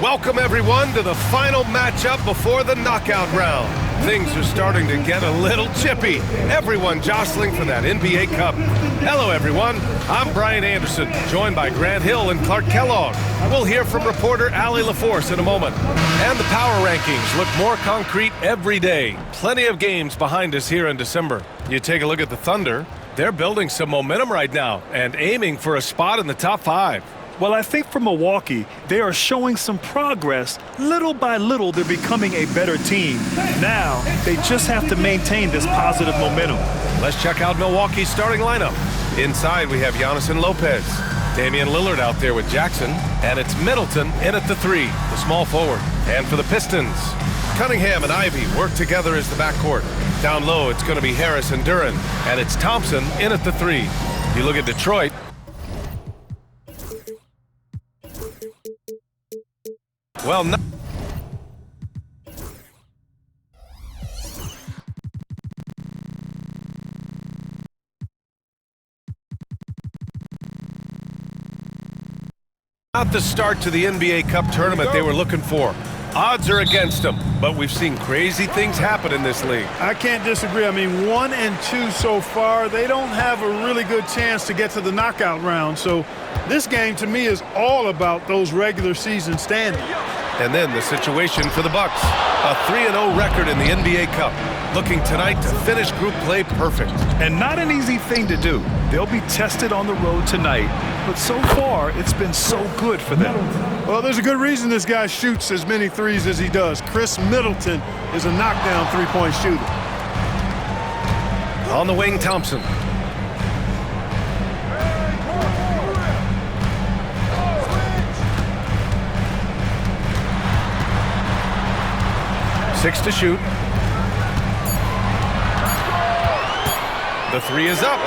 Welcome, everyone, to the final matchup before the knockout round. Things are starting to get a little chippy. Everyone jostling for that NBA Cup. Hello, everyone. I'm Brian Anderson, joined by Grant Hill and Clark Kellogg. We'll hear from reporter Allie LaForce in a moment. And the power rankings look more concrete every day. Plenty of games behind us here in December. You take a look at the Thunder. They're building some momentum right now and aiming for a spot in the top 5. Well, I think for Milwaukee, they are showing some progress. Little by little, they're becoming a better team. Now, they just have to maintain this positive momentum. Let's check out Milwaukee's starting lineup. Inside, we have Giannis and Lopez. Damian Lillard out there with Jackson. And it's Middleton in at the 3, the small forward. And for the Pistons, Cunningham and Ivy work together as the backcourt. Down low, it's going to be Harris and Duren. And it's Thompson in at the 3. You look at Detroit. Well, not the start to the NBA Cup tournament they were looking for. Odds are against them, but we've seen crazy things happen in this league. I can't disagree. I mean, 1 and 2 so far. They don't have a really good chance to get to the knockout round. So this game, to me, is all about those regular season standings. And then the situation for the Bucks. A 3-0 record in the NBA Cup. Looking tonight to finish group play perfect. And not an easy thing to do. They'll be tested on the road tonight, but so far it's been so good for them. Well, there's a good reason this guy shoots as many threes as he does. Chris Middleton is a knockdown three-point shooter. On the wing, Thompson. Six to shoot. The 3 is up.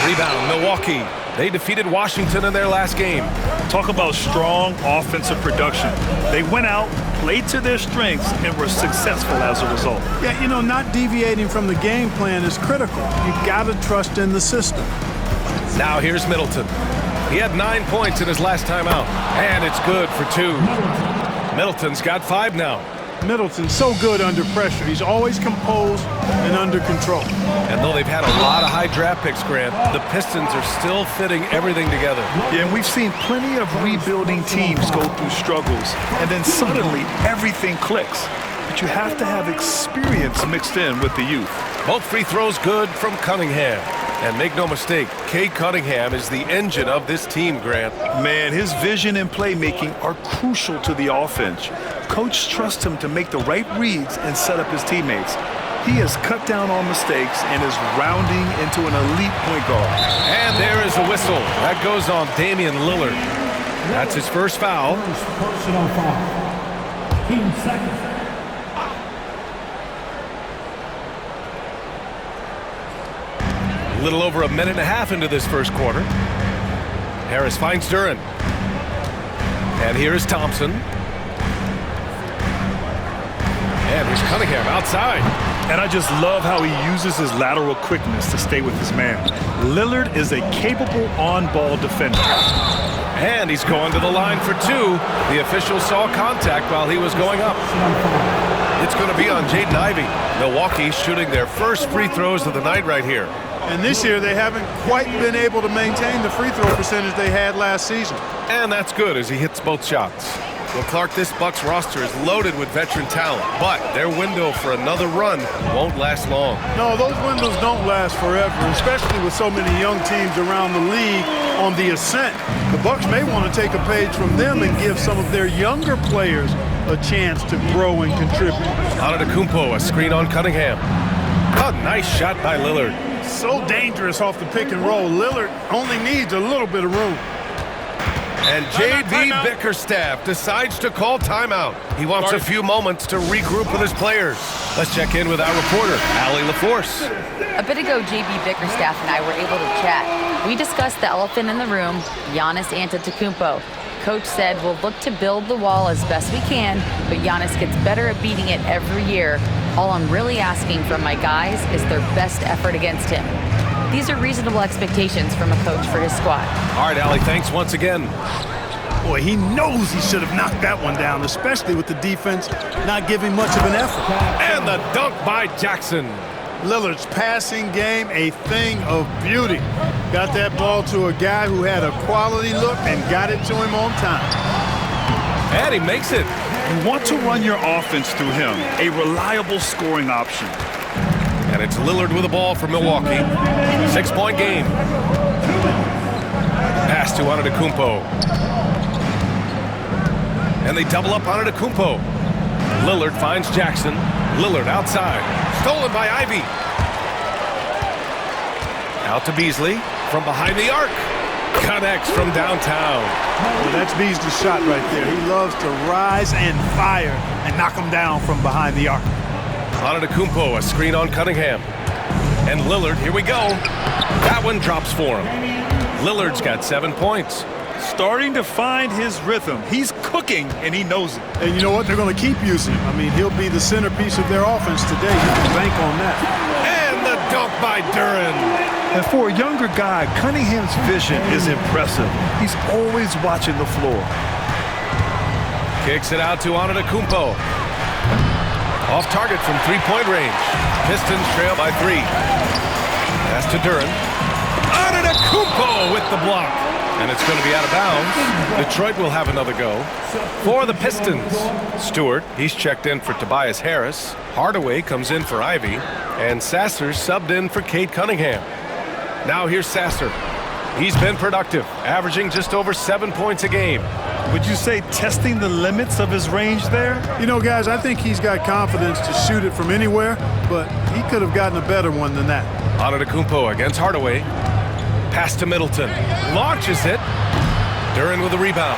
Rebound, Milwaukee. They defeated Washington in their last game. Talk about strong offensive production. They went out, played to their strengths, and were successful as a result. Yeah, you know, not deviating from the game plan is critical. You've got to trust in the system. Now here's Middleton. He had 9 points in his last time out, and it's good for 2. Middleton's got 5 now. Middleton's so good under pressure. He's always composed and under control. And though they've had a lot of high draft picks, Grant, the Pistons are still fitting everything together. Yeah, and we've seen plenty of rebuilding teams go through struggles, and then suddenly everything clicks. But you have to have experience mixed in with the youth. Both free throws good from Cunningham. And make no mistake, Cade Cunningham is the engine of this team, Grant. Man, his vision and playmaking are crucial to the offense. Coach trusts him to make the right reads and set up his teammates. He has cut down on mistakes and is rounding into an elite point guard. And there is a whistle. That goes on Damian Lillard. That's his first foul. Personal foul. Team second. A little over a minute and a half into this first quarter. Harris finds Duren. And here is Thompson. And here's Cunningham outside. And I just love how he uses his lateral quickness to stay with his man. Lillard is a capable on-ball defender. And he's going to the line for 2. The official saw contact while he was going up. It's going to be on Jaden Ivey. Milwaukee shooting their first free throws of the night right here. And this year, they haven't quite been able to maintain the free throw percentage they had last season. And that's good as he hits both shots. Well, Clark, this Bucks roster is loaded with veteran talent, but their window for another run won't last long. No, those windows don't last forever, especially with so many young teams around the league on the ascent. The Bucks may want to take a page from them and give some of their younger players a chance to grow and contribute. Antetokounmpo, a screen on Cunningham. A nice shot by Lillard. So dangerous off the pick and roll. Lillard only needs a little bit of room. And J.B. Bickerstaff decides to call timeout. He wants a few moments to regroup with his players. Let's check in with our reporter, Allie LaForce. A bit ago, J.B. Bickerstaff and I were able to chat. We discussed the elephant in the room, Giannis Antetokounmpo. Coach said we'll look to build the wall as best we can, but Giannis gets better at beating it every year. All I'm really asking from my guys is their best effort against him. These are reasonable expectations from a coach for his squad. All right, Allie, thanks once again. Boy, he knows he should have knocked that one down, especially with the defense not giving much of an effort. And the dunk by Jackson. Lillard's passing game, a thing of beauty. Got that ball to a guy who had a quality look and got it to him on time. And he makes it. You want to run your offense through him, a reliable scoring option. And it's Lillard with the ball for Milwaukee. 6-point game. Pass to Antetokounmpo. And they double up Antetokounmpo. Lillard finds Jackson. Lillard outside. Stolen by Ivy. Out to Beasley from behind the arc. Connects from downtown. Well, that's Beasley's shot right there. He loves to rise and fire and knock him down from behind the arc. Antetokounmpo, a screen on Cunningham. And Lillard, here we go. That one drops for him. Lillard's got 7 points. Starting to find his rhythm. He's cooking, and he knows it. And you know what? They're going to keep using him. I mean, he'll be the centerpiece of their offense today. You can bank on that. And the dunk by Duren. And for a younger guy, Cunningham's vision is impressive. He's always watching the floor. Kicks it out to Antetokounmpo. Off target from three-point range. Pistons trail by 3. Pass to Duren. Antetokounmpo with the block. And it's going to be out of bounds. Detroit will have another go. For the Pistons, Stewart, he's checked in for Tobias Harris. Hardaway comes in for Ivy. And Sasser's subbed in for Cade Cunningham. Now here's Sasser. He's been productive, averaging just over 7 points a game. Would you say testing the limits of his range there? You know, guys, I think he's got confidence to shoot it from anywhere, but he could have gotten a better one than that. Antetokounmpo against Hardaway. Pass to Middleton. Launches it. Duren with a rebound.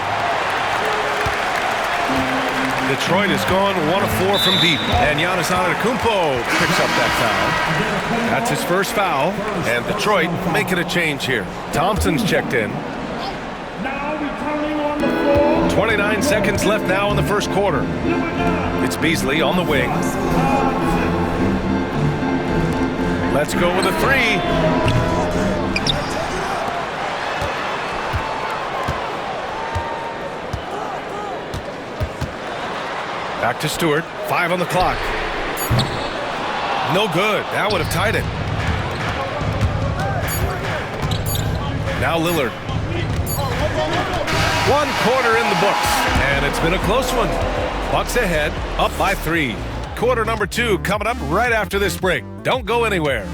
Detroit has gone 1 of 4 from deep. And Giannis Antetokounmpo picks up that foul. That's his first foul. And Detroit making a change here. Thompson's checked in. 29 seconds left now in the first quarter. It's Beasley on the wing. Let's go with a 3. Back to Stewart. 5 on the clock. No good. That would have tied it. Now Lillard. 1 quarter in the books. And it's been a close one. Bucks ahead, up by 3. Quarter number 2 coming up right after this break. Don't go anywhere.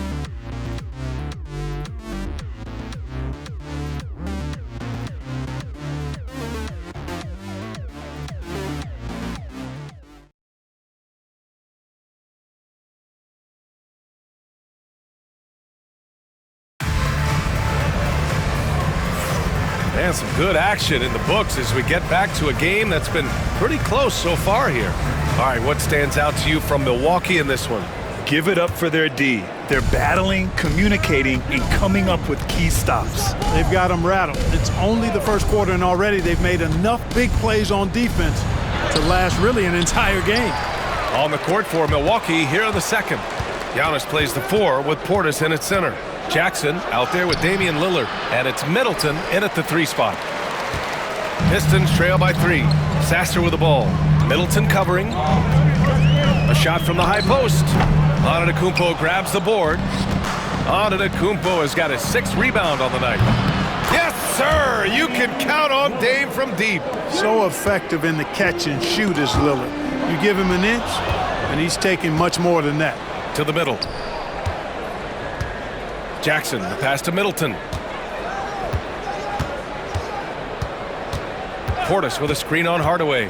And some good action in the books as we get back to a game that's been pretty close so far here. All right, what stands out to you from Milwaukee in this one? Give it up for their D. They're battling, communicating, and coming up with key stops. They've got them rattled. It's only the first quarter, and already they've made enough big plays on defense to last really an entire game. On the court for Milwaukee here in the second. Giannis plays the 4 with Portis in at center. Jackson out there with Damian Lillard, and it's Middleton in at the 3 spot. Pistons trail by 3. Sasser with the ball. Middleton covering. A shot from the high post. Antetokounmpo grabs the board. Antetokounmpo has got his 6th rebound on the night. Yes, sir! You can count on Dame from deep. So effective in the catch and shoot is Lillard. You give him an inch, and he's taking much more than that. To the middle. Jackson, the pass to Middleton. Portis with a screen on Hardaway.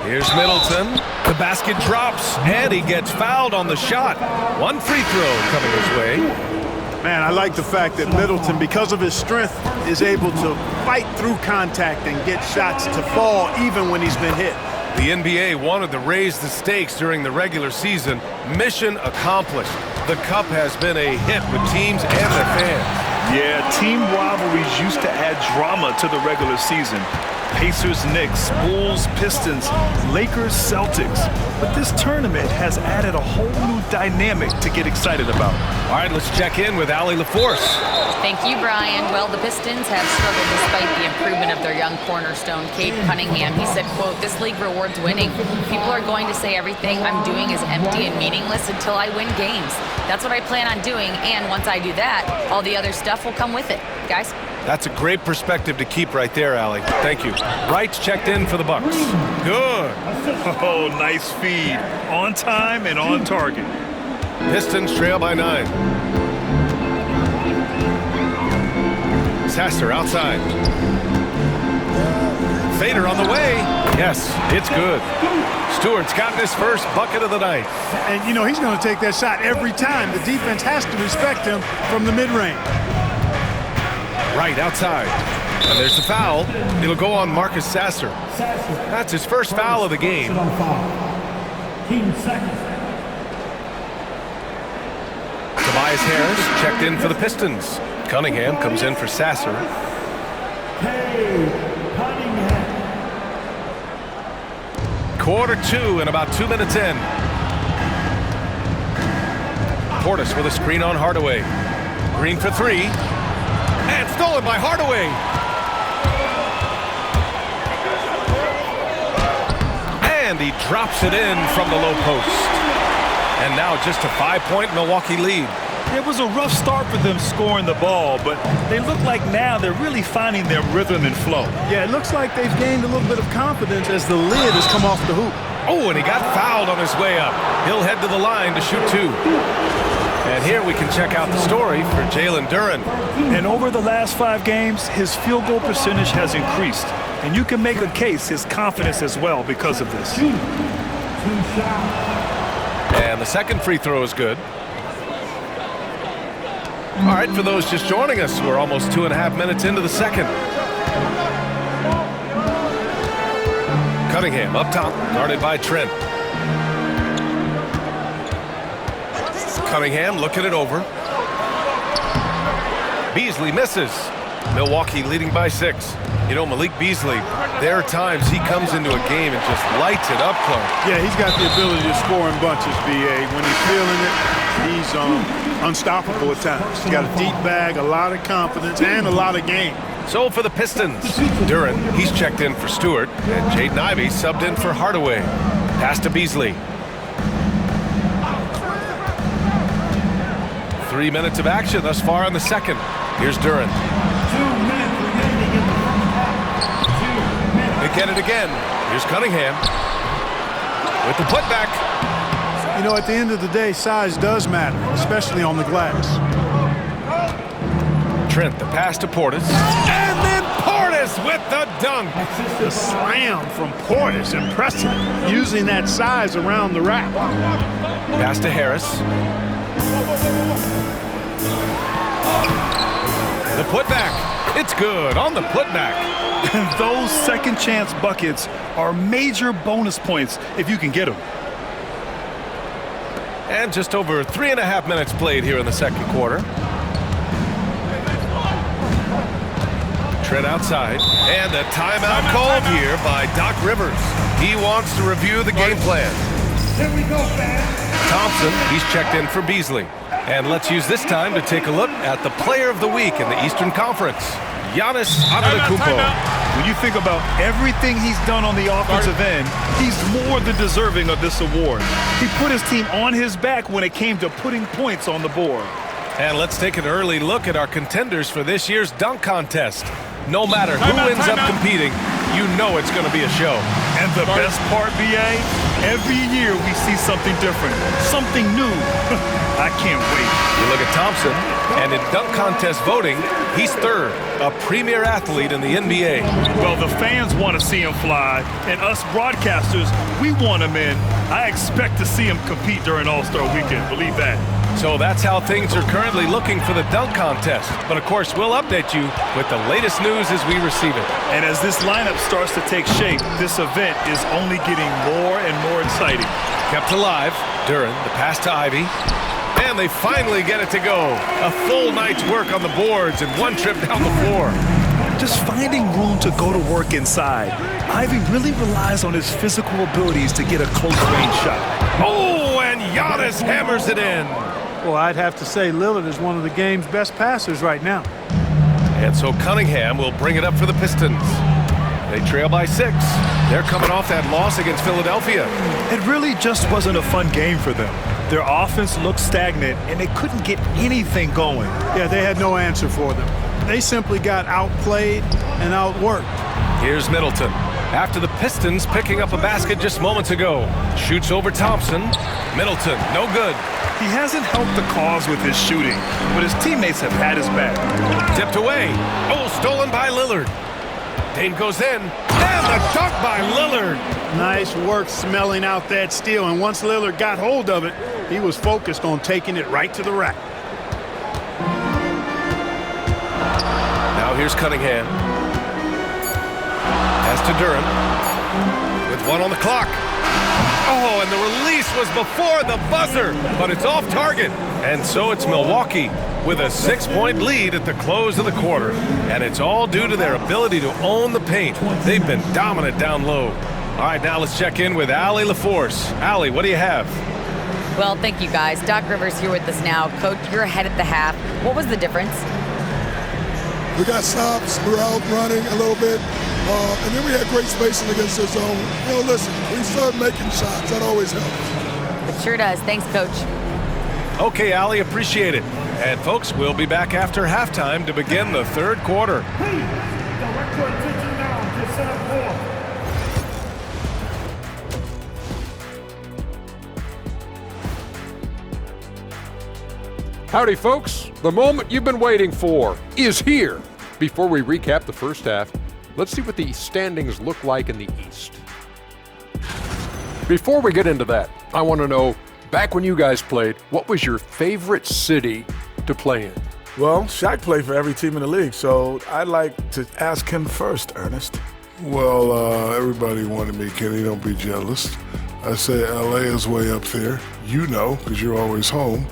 Here's Middleton. The basket drops, and he gets fouled on the shot. 1 free throw coming his way. Man, I like the fact that Middleton, because of his strength, is able to fight through contact and get shots to fall even when he's been hit. The NBA wanted to raise the stakes during the regular season. Mission accomplished. The cup has been a hit with teams and their fans. Yeah, team rivalries used to add drama to the regular season. Pacers, Knicks, Bulls, Pistons, Lakers, Celtics. But this tournament has added a whole new dynamic to get excited about. All right, let's check in with Allie LaForce. Thank you, Brian. Well, the Pistons have struggled despite the improvement of their young cornerstone, Cade Cunningham. He said, quote, "This league rewards winning. People are going to say everything I'm doing is empty and meaningless until I win games. That's what I plan on doing, and once I do that, all the other stuff will come with it." Guys? That's a great perspective to keep right there, Allie. Thank you. Wright's checked in for the Bucks. Good. Oh, nice feed. On time and on target. Pistons trail by 9. Sasser outside. Fader on the way. Yes, it's good. Stewart's gotten his first bucket of the night. And, you know, he's going to take that shot every time. The defense has to respect him from the mid-range. Right outside. And there's the foul. It'll go on Marcus Sasser. That's his first foul of the game. Team second. Tobias Harris checked in for the Pistons. Cunningham comes in for Sasser. Cade Cunningham. Quarter 2 and about 2 minutes in. Portis with a screen on Hardaway. Green for 3. And stolen by Hardaway. And he drops it in from the low post. And now just a 5-point Milwaukee lead. It was a rough start for them scoring the ball, but they look like now they're really finding their rhythm and flow. Yeah, it looks like they've gained a little bit of confidence as the lid has come off the hoop. Oh, and he got fouled on his way up. He'll head to the line to shoot 2. And here we can check out the story for Jalen Duren. And over the last 5 games, his field goal percentage has increased. And you can make a case his confidence as well because of this. And the second free throw is good. All right, for those just joining us, we're almost 2.5 minutes into the second. Cunningham up top, guarded by Trent. Cunningham looking it over. Beasley misses. Milwaukee leading by 6. You know, Malik Beasley, there are times he comes into a game and just lights it up, Clark. Yeah, he's got the ability to score in bunches, B.A. When he's feeling it, he's unstoppable at times. He's got a deep bag, a lot of confidence, and a lot of game. So for the Pistons, Duren, he's checked in for Stewart, and Jaden Ivey subbed in for Hardaway. Pass to Beasley. 3 minutes of action thus far in the second. Here's Duren. 2 minutes remaining in the first half. 2 minutes. They get it again. Here's Cunningham with the putback. You know, at the end of the day, size does matter, especially on the glass. Trent, the pass to Portis. And then Portis with the dunk. The slam from Portis, impressive. Using that size around the rack. Pass to Harris. The putback. It's good on the putback. Those second chance buckets are major bonus points if you can get them. And just over 3.5 minutes played here in the second quarter. Trent outside. And a timeout called here by Doc Rivers. He wants to review the game plan. Here we go, fans. Thompson, he's checked in for Beasley. And let's use this time to take a look at the player of the week in the Eastern Conference, Giannis Antetokounmpo. When you think about everything he's done on the offensive end, he's more than deserving of this award. He put his team on his back when it came to putting points on the board. And let's take an early look at our contenders for this year's dunk contest. No matter who ends up competing, you know it's going to be a show. And the best part, B.A., every year we see something different, something new. I can't wait. You look at Thompson, and in dunk contest voting, he's third, a premier athlete in the NBA. Well, the fans want to see him fly, and us broadcasters, we want him in. I expect to see him compete during All-Star Weekend, believe that. So that's how things are currently looking for the dunk contest. But of course, we'll update you with the latest news as we receive it. And as this lineup starts to take shape, this event is only getting more and more exciting. Kept alive. Duren, the pass to Ivy. And they finally get it to go. A full night's work on the boards and one trip down the floor. just finding room to go to work inside. Ivy really relies on his physical abilities to get a close-range shot. Oh, and Giannis hammers it in. Well, I'd have to say Lillard is one of the game's best passers right now. And so Cunningham will bring it up for the Pistons. They trail by 6. They're coming off that loss against Philadelphia. It really just wasn't a fun game for them. Their offense looked stagnant, and they couldn't get anything going. Yeah, they had no answer for them. They simply got outplayed and outworked. Here's Middleton. After the Pistons picking up a basket just moments ago. Shoots over Thompson. Middleton, no good. He hasn't helped the cause with his shooting, but his teammates have had his back. Tipped away. Oh, stolen by Lillard. Dame goes in. And the dunk by Lillard. Nice work smelling out that steal, and once Lillard got hold of it, he was focused on taking it right to the rack. Now here's Cunningham. Pass to Durham. With 1 on the clock. Oh, and the release was before the buzzer, but it's off target. And so it's Milwaukee with a 6-point lead at the close of the quarter. And it's all due to their ability to own the paint. They've been dominant down low. All right, now let's check in with Allie LaForce. Allie, what do you have? Well, thank you, guys. Doc Rivers here with us now. Coach, you're ahead at the half. What was the difference? We got stops. We were out running a little bit. And then we had great spacing against their zone. You know, listen, we started making shots. That always helps. It sure does. Thanks, Coach. Okay, Allie, appreciate it. And folks, we'll be back after halftime to begin the third quarter. Please, direct your attention now to set up 4. Howdy, folks. The moment you've been waiting for is here. Before we recap the first half, let's see what the standings look like in the East. Before we get into that, I want to know, back when you guys played, what was your favorite city to play in? Well, Shaq played for every team in the league, so I'd like to ask him first, Ernest. Well, everybody wanted me, Kenny. Don't be jealous. I say L.A. is way up there. You know, because you're always home.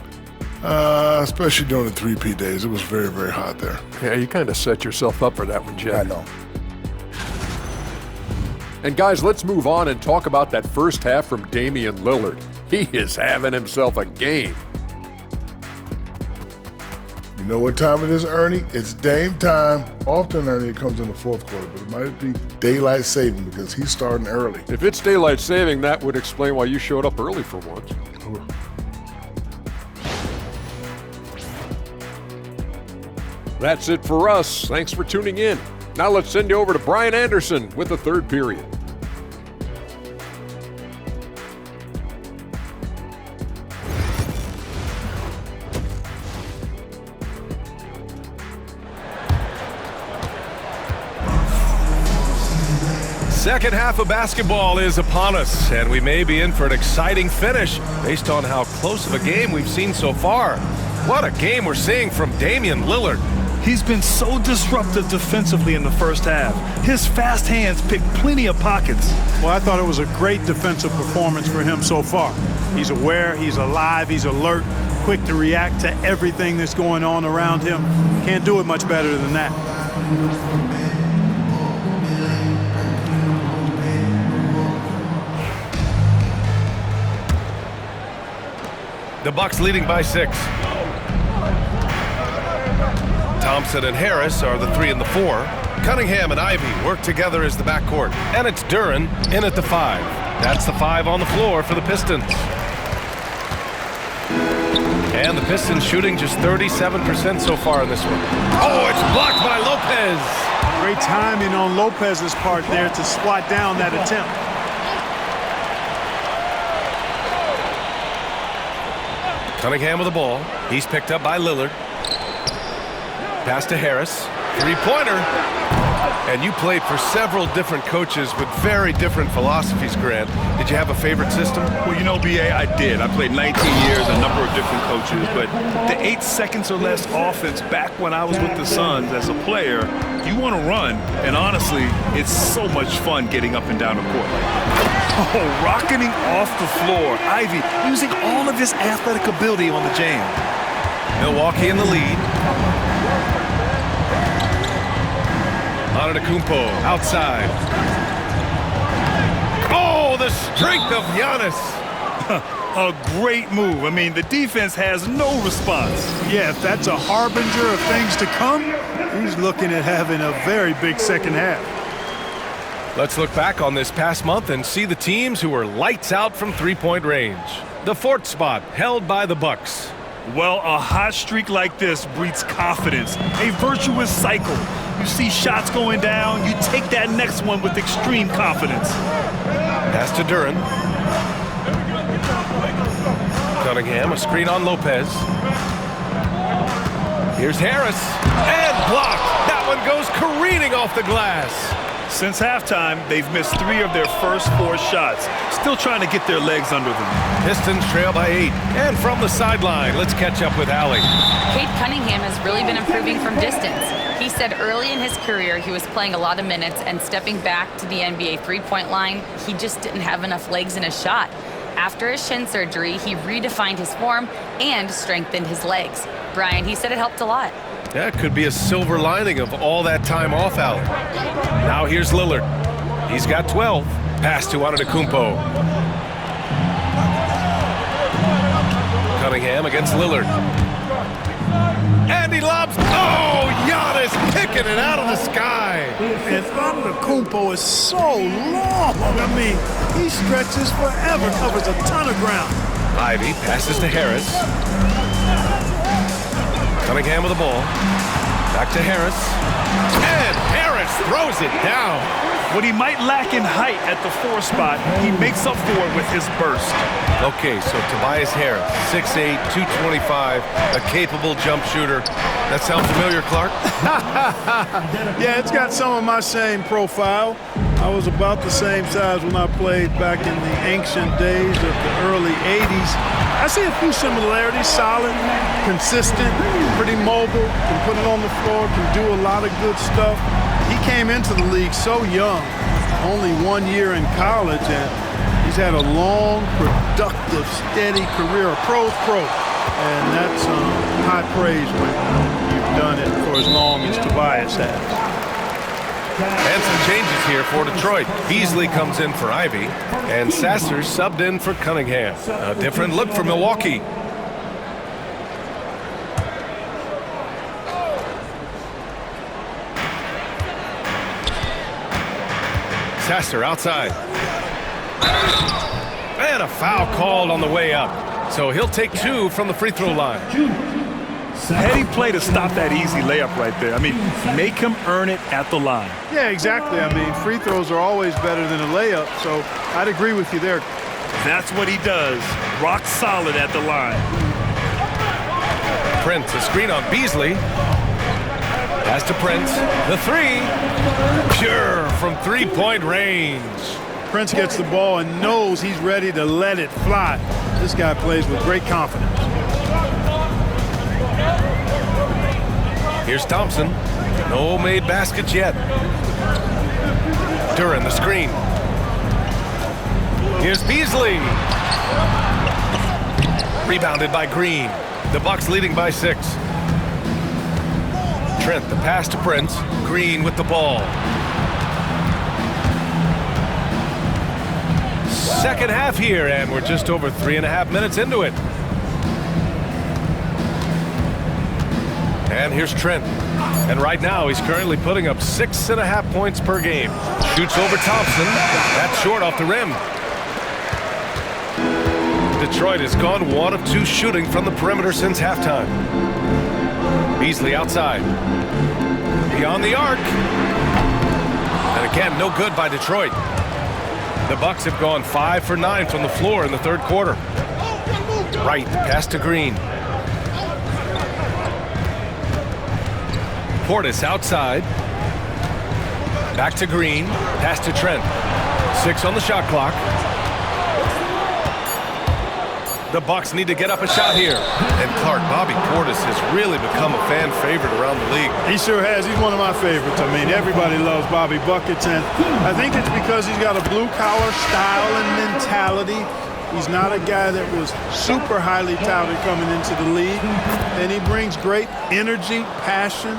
Especially during the 3P days. It was very, very hot there. Yeah, you kind of set yourself up for that one, Jeff. I know. And guys, let's move on and talk about that first half from Damian Lillard. He is having himself a game. You know what time it is, Ernie? It's Dame time. Often, Ernie, it comes in the fourth quarter, but it might be daylight saving because he's starting early. If it's daylight saving, that would explain why you showed up early for once. That's it for us. Thanks for tuning in. Now let's send you over to Brian Anderson with the third period. Second half of basketball is upon us, and we may be in for an exciting finish based on how close of a game we've seen so far. What a game we're seeing from Damian Lillard. He's been so disruptive defensively in the first half. His fast hands pick plenty of pockets. Well, I thought it was a great defensive performance for him so far. He's aware, he's alive, he's alert, quick to react to everything that's going on around him. Can't do it much better than that. The Bucks leading by 6. Thompson and Harris are the 3 and the 4. Cunningham and Ivy work together as the backcourt. And it's Duren in at the 5. That's the 5 on the floor for the Pistons. And the Pistons shooting just 37% so far in this one. Oh, it's blocked by Lopez. Great timing on Lopez's part there to swat down that attempt. Cunningham with the ball. He's picked up by Lillard. Pass to Harris. Three-pointer. And you played for several different coaches with very different philosophies, Grant. Did you have a favorite system? Well, you know, B.A., I did. I played 19 years, a number of different coaches, but the 8 seconds or less offense back when I was with the Suns as a player, you want to run, and honestly, it's so much fun getting up and down the court like that. Oh, rocketing off the floor. Ivy using all of his athletic ability on the jam. Milwaukee in the lead. Antetokounmpo outside. Oh, the strength of Giannis. A great move. I mean, the defense has no response. Yeah, if that's a harbinger of things to come, he's looking at having a very big second half. Let's look back on this past month and see the teams who were lights out from three-point range. The fourth spot held by the Bucks. Well, a hot streak like this breeds confidence, a virtuous cycle. You see shots going down, you take that next one with extreme confidence. Pass to Duran. Cunningham, a screen on Lopez. Here's Harris, and blocked. That one goes careening off the glass. Since halftime, they've missed 3 of their first 4 shots. Still trying to get their legs under them. Pistons trail by 8. And from the sideline, let's catch up with Allie. Cade Cunningham has really been improving from distance. He said early in his career he was playing a lot of minutes, and stepping back to the NBA three-point line, he just didn't have enough legs in his shot. After his shin surgery, he redefined his form and strengthened his legs. Brian, he said it helped a lot. That could be a silver lining of all that time off, Allie. Now here's Lillard. He's got 12. Pass to Antetokounmpo. Cunningham against Lillard. And he lobs. Oh, Giannis picking it out of the sky. And Antetokounmpo is so long. I mean, he stretches forever, covers a ton of ground. Ivy passes to Harris. Cunningham with the ball. Back to Harris. And Harris throws it down. What he might lack in height at the 4 spot, he makes up for it with his burst. Okay, so Tobias Harris, 6'8", 225, a capable jump shooter. That sound familiar, Clark? Yeah, it's got some of my same profile. I was about the same size when I played back in the ancient days of the early 80s. I see a few similarities: solid, consistent, pretty mobile, can put it on the floor, can do a lot of good stuff. He came into the league so young, only 1 year in college, and he's had a long, productive, steady career, a pro's pro. And that's high praise when you've done it for as long as Tobias has. And some changes here for Detroit. Beasley comes in for Ivy, and Sasser subbed in for Cunningham. A different look for Milwaukee. Sasser outside. And a foul called on the way up. So he'll take 2 from the free throw line. Heady play to stop that easy layup right there. I mean, make him earn it at the line. Yeah, exactly. I mean, free throws are always better than a layup, so I'd agree with you there. That's what he does. Rock solid at the line. Prince, a screen on Beasley. Pass to Prince. The 3. Pure from three-point range. Prince gets the ball and knows he's ready to let it fly. This guy plays with great confidence. Here's Thompson. No made baskets yet. Duran, the screen. Here's Beasley. Rebounded by Green. The Bucks leading by 6. Trent, the pass to Prince. Green with the ball. Second half here, and we're just over 3.5 minutes into it. And here's Trent. And right now, he's currently putting up 6.5 points per game. Shoots over Thompson. That's short off the rim. Detroit has gone 1 of 2 shooting from the perimeter since halftime. Beasley outside. Beyond the arc. And again, no good by Detroit. The Bucks have gone 5 for 9 from the floor in the third quarter. Right, pass to Green. Portis outside. Back to Green. Pass to Trent. 6 on the shot clock. The Bucks need to get up a shot here. And Clark, Bobby Portis has really become a fan favorite around the league. He sure has. He's one of my favorites. I mean, everybody loves Bobby Buckets, and I think it's because he's got a blue-collar style and mentality. He's not a guy that was super highly touted coming into the league, and he brings great energy, passion,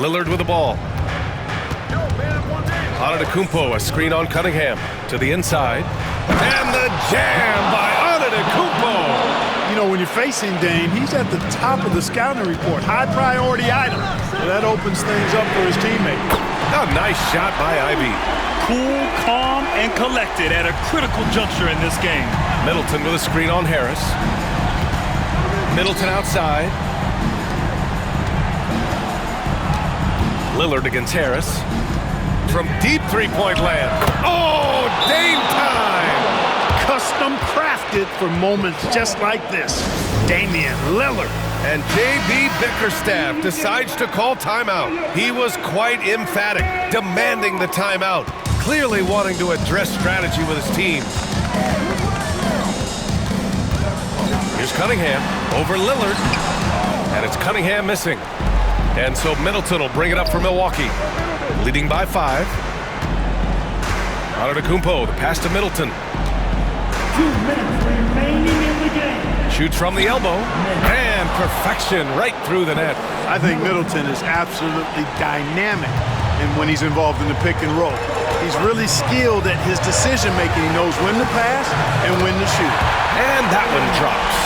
Lillard with the ball. Antetokounmpo, a screen on Cunningham. To the inside. And the jam by Antetokounmpo. You know, when you're facing Dame, he's at the top of the scouting report. High priority item. So that opens things up for his teammate. A nice shot by Ivy. Cool, calm, and collected at a critical juncture in this game. Middleton with a screen on Harris. Middleton outside. Lillard against Harris. From deep three-point land. Oh, Dame time! Custom crafted for moments just like this. Damian Lillard. And J.B. Bickerstaff decides to call timeout. He was quite emphatic, demanding the timeout, clearly wanting to address strategy with his team. Here's Cunningham over Lillard, and it's Cunningham missing. And so Middleton will bring it up for Milwaukee, leading by 5. Antetokounmpo, the pass to Middleton. 2 minutes remaining in the game. Shoots from the elbow, and perfection right through the net. I think Middleton is absolutely dynamic when he's involved in the pick and roll. He's really skilled at his decision-making. He knows when to pass and when to shoot. And that one drops.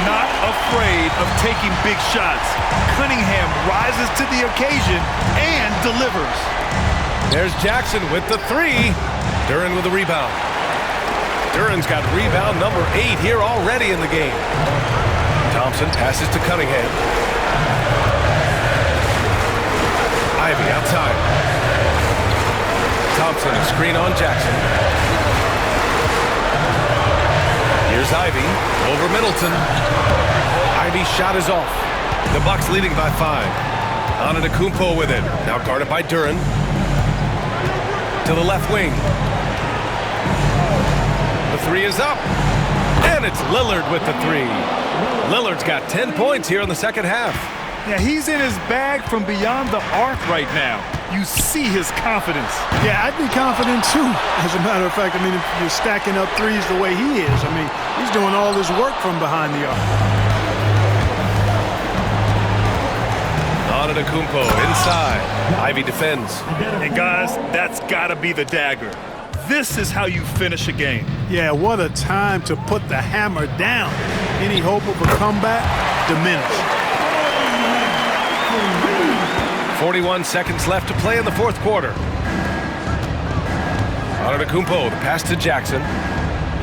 Not afraid of taking big shots. Cunningham rises to the occasion and delivers. There's Jackson with the 3. Duren with the rebound. Duren's got rebound number 8 here already in the game. Thompson passes to Cunningham. Ivy outside. Thompson, a screen on Jackson. Here's Ivy over Middleton. Ivy's shot is off. The Bucks leading by 5. Antetokounmpo with it. Now guarded by Duren. To the left wing. The 3 is up. And it's Lillard with the 3. Lillard's got 10 points here in the second half. Yeah, he's in his bag from beyond the arc right now. You see his confidence. Yeah, I'd be confident too. As a matter of fact, I mean, if you're stacking up threes the way he is, I mean, he's doing all this work from behind the arc. Antetokounmpo inside. Ivy defends. And guys, that's gotta be the dagger. This is how you finish a game. Yeah, what a time to put the hammer down. Any hope of a comeback diminished. 41 seconds left to play in the fourth quarter. Antetokounmpo, the pass to Jackson.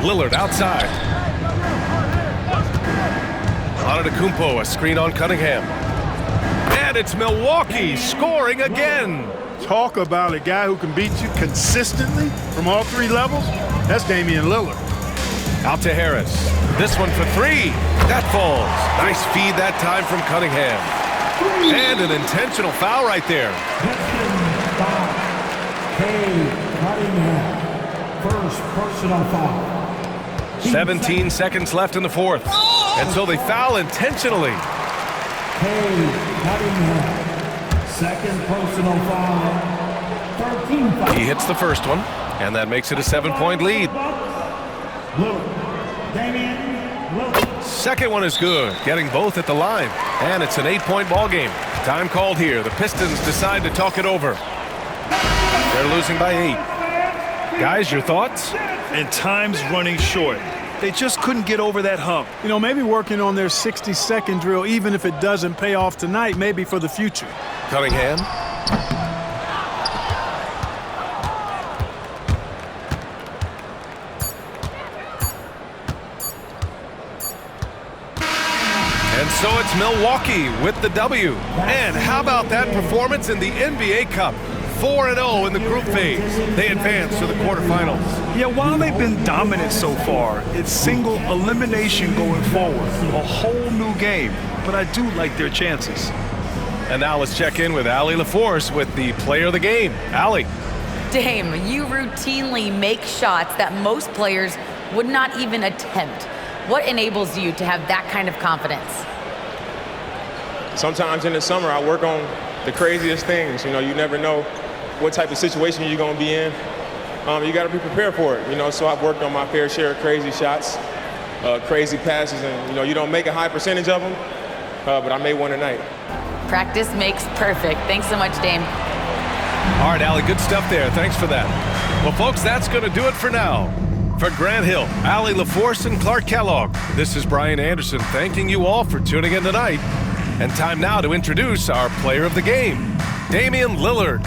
Lillard outside. Antetokounmpo, a screen on Cunningham. And it's Milwaukee scoring again. Talk about a guy who can beat you consistently from all 3 levels. That's Damian Lillard. Out to Harris. This one for 3. That falls. Nice feed that time from Cunningham. And an intentional foul right there. Pistons foul. Cunningham. First personal foul. 17 seconds left in the fourth. And so they foul intentionally. Cunningham. Second personal foul. 13 foul. He hits the first one, and that makes it a 7-point lead. Lillard. Damian Lillard. Second one is good, getting both at the line. And it's an 8-point ball game. Time called here. The Pistons decide to talk it over. They're losing by 8. Guys, your thoughts? And time's running short. They just couldn't get over that hump. You know, maybe working on their 60-second drill, even if it doesn't pay off tonight, maybe for the future. Cunningham. And so it's Milwaukee with the W. And how about that performance in the NBA Cup? 4-0 in the group phase. They advance to the quarterfinals. Yeah, while they've been dominant so far, it's single elimination going forward. A whole new game, but I do like their chances. And now let's check in with Allie LaForce with the player of the game. Allie. Dame, you routinely make shots that most players would not even attempt. What enables you to have that kind of confidence? Sometimes in the summer, I work on the craziest things. You know, you never know what type of situation you're going to be in. You got to be prepared for it, you know, so I've worked on my fair share of crazy shots, crazy passes, and, you know, you don't make a high percentage of them, but I made one tonight. Practice makes perfect. Thanks so much, Dame. All right, Allie, good stuff there. Thanks for that. Well, folks, that's going to do it for now. For Grant Hill, Allie LaForce, and Clark Kellogg, this is Brian Anderson thanking you all for tuning in tonight. And time now to introduce our player of the game, Damian Lillard.